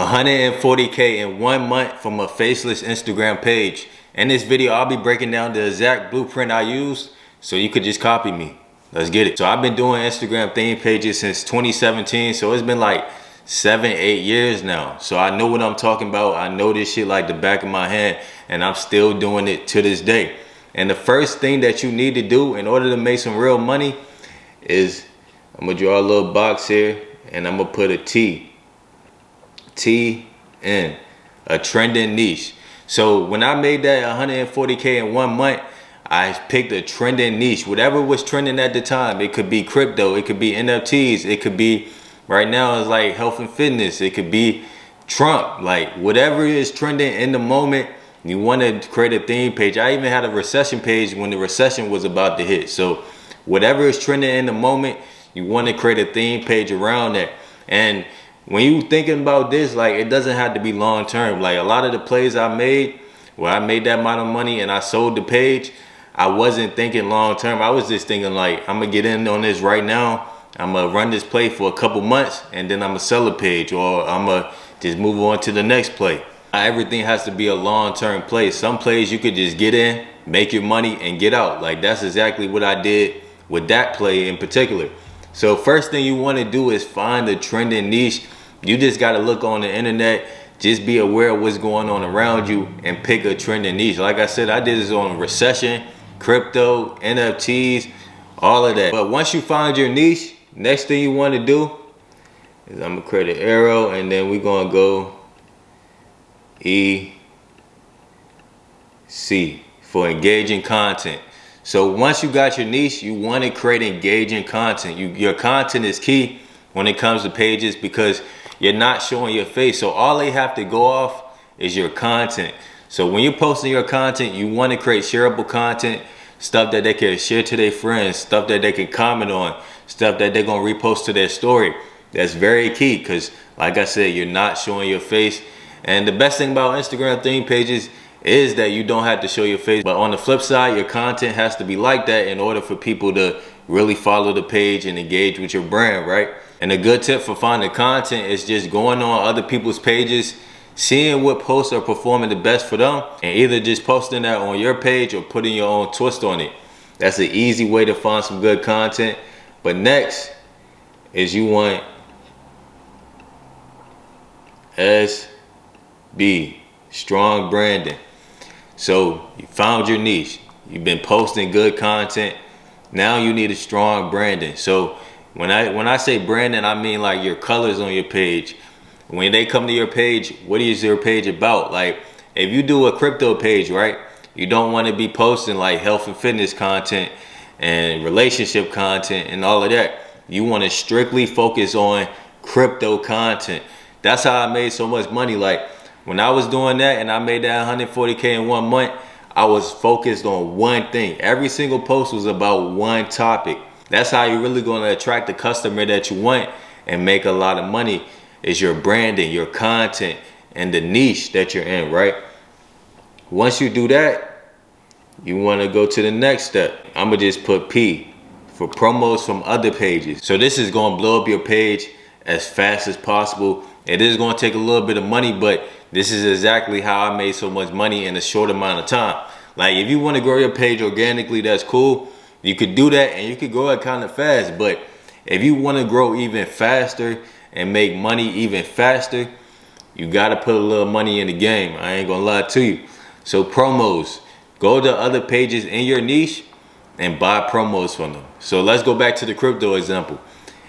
140K in 1 month from a faceless Instagram page. In this video, I'll be breaking down the exact blueprint I use so you could just copy me. Let's get it. So I've been doing Instagram theme pages since 2017. So it's been like 7-8 years now. So I know what I'm talking about. I know this shit like the back of my hand, and I'm still doing it to this day. And the first thing that you need to do in order to make some real money is, I'm gonna draw a little box here and I'm gonna put a T in a trending niche. So when I made that 140K in 1 month, I picked a trending niche. Whatever was trending at the time. It could be crypto, it could be NFTs, it could be, right now it's like health and fitness, it could be Trump. Like whatever is trending in the moment, you want to create a theme page. I even had a recession page when the recession was about to hit. So whatever is trending in the moment, you want to create a theme page around that. And when you thinking about this, like, it doesn't have to be long term. Like a lot of the plays I made, where I made that amount of money and I sold the page, I wasn't thinking long term. I was just thinking like, I'm gonna get in on this right now, I'm gonna run this play for a couple months, and then I'm gonna sell a page, or I'm gonna just move on to the next play. Everything has to be a long-term play. Some plays you could just get in, make your money, and get out. Like that's exactly what I did with that play in particular. So first thing you want to do is find a trending niche. You just got to look on the internet, just be aware of what's going on around you, and pick a trending niche. Like I said, I did this on recession, crypto, NFTs, all of that. But once you find your niche, next thing you want to do is, I'm gonna create an arrow, and then we're gonna go EC for engaging content. So once you got your niche, you want to create engaging content. Your content is key when it comes to pages, because you're not showing your face. So all they have to go off is your content. So when you're posting your content, you want to create shareable content, stuff that they can share to their friends, stuff that they can comment on, stuff that they're going to repost to their story. That's very key, because like I said, you're not showing your face. And the best thing about Instagram theme pages is that you don't have to show your face. But on the flip side, your content has to be like that in order for people to really follow the page and engage with your brand, right? And a good tip for finding content is just going on other people's pages, seeing what posts are performing the best for them, and either just posting that on your page or putting your own twist on it. That's an easy way to find some good content. But next is you want SB, strong branding. So you found your niche, you've been posting good content, now you need a strong branding. So when I say branding, I mean like your colors on your page. When they come to your page, what is your page about? Like if you do a crypto page, right, you don't want to be posting like health and fitness content and relationship content and all of that. You want to strictly focus on crypto content. That's how I made so much money. Like when I was doing that and I made that 140K in 1 month, I was focused on one thing. Every single post was about one topic. That's how you're really going to attract the customer that you want and make a lot of money, is your branding, your content, and the niche that you're in, right? Once you do that, you want to go to the next step. I'm going to just put P for promos from other pages. So this is going to blow up your page as fast as possible. It is going to take a little bit of money, but this is exactly how I made so much money in a short amount of time. Like if you want to grow your page organically, that's cool. You could do that and you could grow it kind of fast. But if you want to grow even faster and make money even faster, you got to put a little money in the game. I ain't going to lie to you. So promos, go to other pages in your niche and buy promos from them. So let's go back to the crypto example.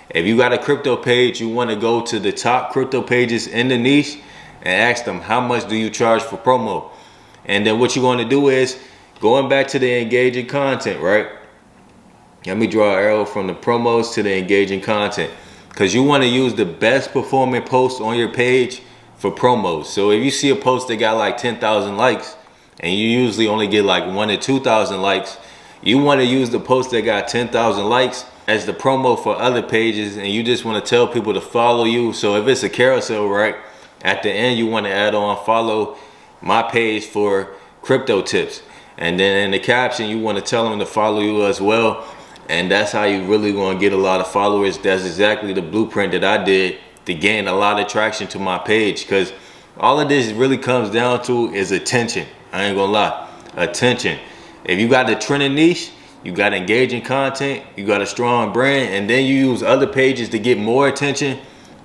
If you got a crypto page, you want to go to the top crypto pages in the niche and ask them, how much do you charge for promo? And then what you're going to do is, going back to the engaging content, right? Let me draw an arrow from the promos to the engaging content, because you want to use the best performing posts on your page for promos. So if you see a post that got like 10,000 likes and you usually only get like 1,000 to 2,000 likes, you want to use the post that got 10,000 likes as the promo for other pages, and you just want to tell people to follow you. So if it's a carousel, right, at the end you want to add on, follow my page for crypto tips, and then in the caption you want to tell them to follow you as well. And that's how you really going to get a lot of followers. That's exactly the blueprint that I did to gain a lot of traction to my page, because all of this really comes down to is attention. I ain't gonna lie, attention. If you got the trending niche, you got engaging content, you got a strong brand, and then you use other pages to get more attention,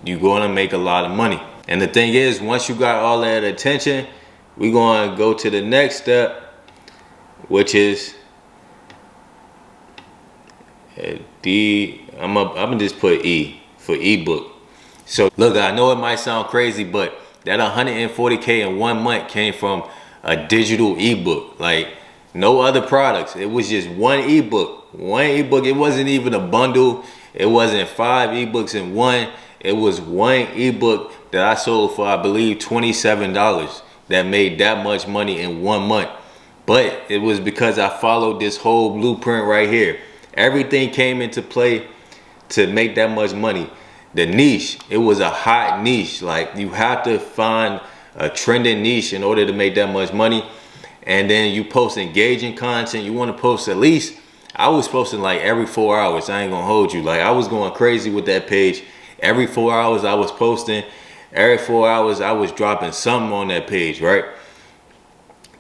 you're gonna make a lot of money. And the thing is, once you got all that attention, we're gonna go to the next step, which is I'm gonna just put E for ebook. So look, I know it might sound crazy, but that 140K in 1 month came from a digital ebook. Like, no other products. It was just one ebook. One ebook. It wasn't even a bundle. It wasn't 5 ebooks in one. It was one ebook that I sold for, I believe, $27. That made that much money in 1 month. But it was because I followed this whole blueprint right here. Everything came into play to make that much money. The niche, it was a hot niche. Like, you have to find a trending niche in order to make that much money. And then you post engaging content. You want to post at least, I was posting like every 4 hours. I ain't gonna hold you. Like, I was going crazy with that page. Every 4 hours I was posting. Every 4 hours I was dropping something on that page, right?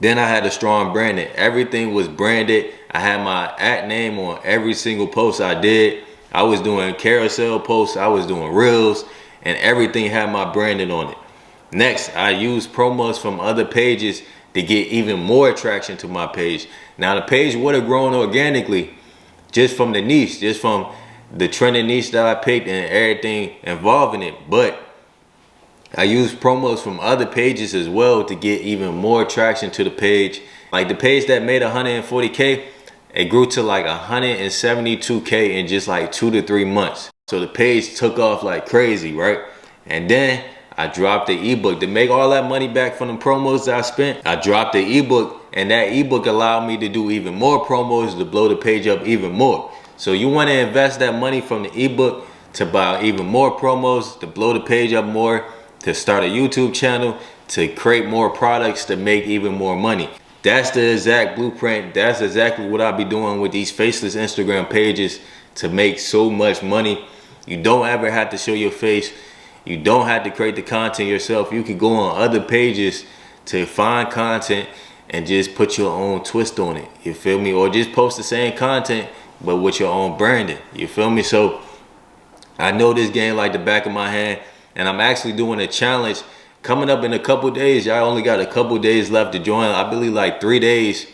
Then I had a strong branding. Everything was branded. I had my @ name on every single post I did. I was doing carousel posts, I was doing reels, and everything had my branding on it. Next, I used promos from other pages to get even more attraction to my page. Now, the page would have grown organically just from the niche, just from the trending niche that I picked and everything involving it. But I used promos from other pages as well to get even more traction to the page. Like, the page that made 140K, it grew to like 172K in just like 2 to 3 months. So the page took off like crazy, right? And then I dropped the ebook to make all that money back from the promos that I spent. I dropped the ebook, and that ebook allowed me to do even more promos to blow the page up even more. So you want to invest that money from the ebook to buy even more promos, to blow the page up more, to start a YouTube channel, to create more products, to make even more money. That's the exact blueprint. That's exactly what I'll be doing with these faceless Instagram pages to make so much money. You don't ever have to show your face. You don't have to create the content yourself. You can go on other pages to find content and just put your own twist on it. You feel me? Or just post the same content, but with your own branding. You feel me? So I know this game like the back of my hand, and I'm actually doing a challenge coming up in a couple days. Y'all only got a couple days left to join. I believe like 3 days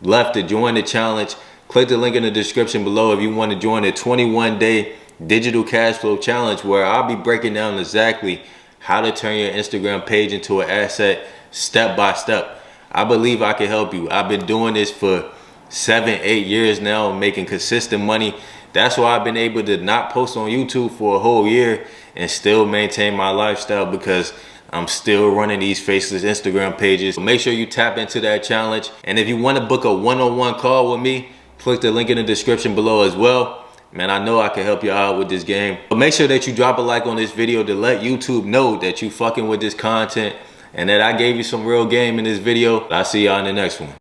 left to join the challenge. Click the link in the description below if you want to join the 21-day digital cash flow challenge, where I'll be breaking down exactly how to turn your Instagram page into an asset step by step. I believe I can help you. I've been doing this for 7-8 years now, making consistent money. That's why I've been able to not post on YouTube for a whole year and still maintain my lifestyle, because I'm still running these faceless Instagram pages. So make sure you tap into that challenge. And if you want to book a one-on-one call with me, click the link in the description below as well. Man, I know I can help you out with this game. But make sure that you drop a like on this video to let YouTube know that you fucking with this content and that I gave you some real game in this video. I'll see y'all in the next one.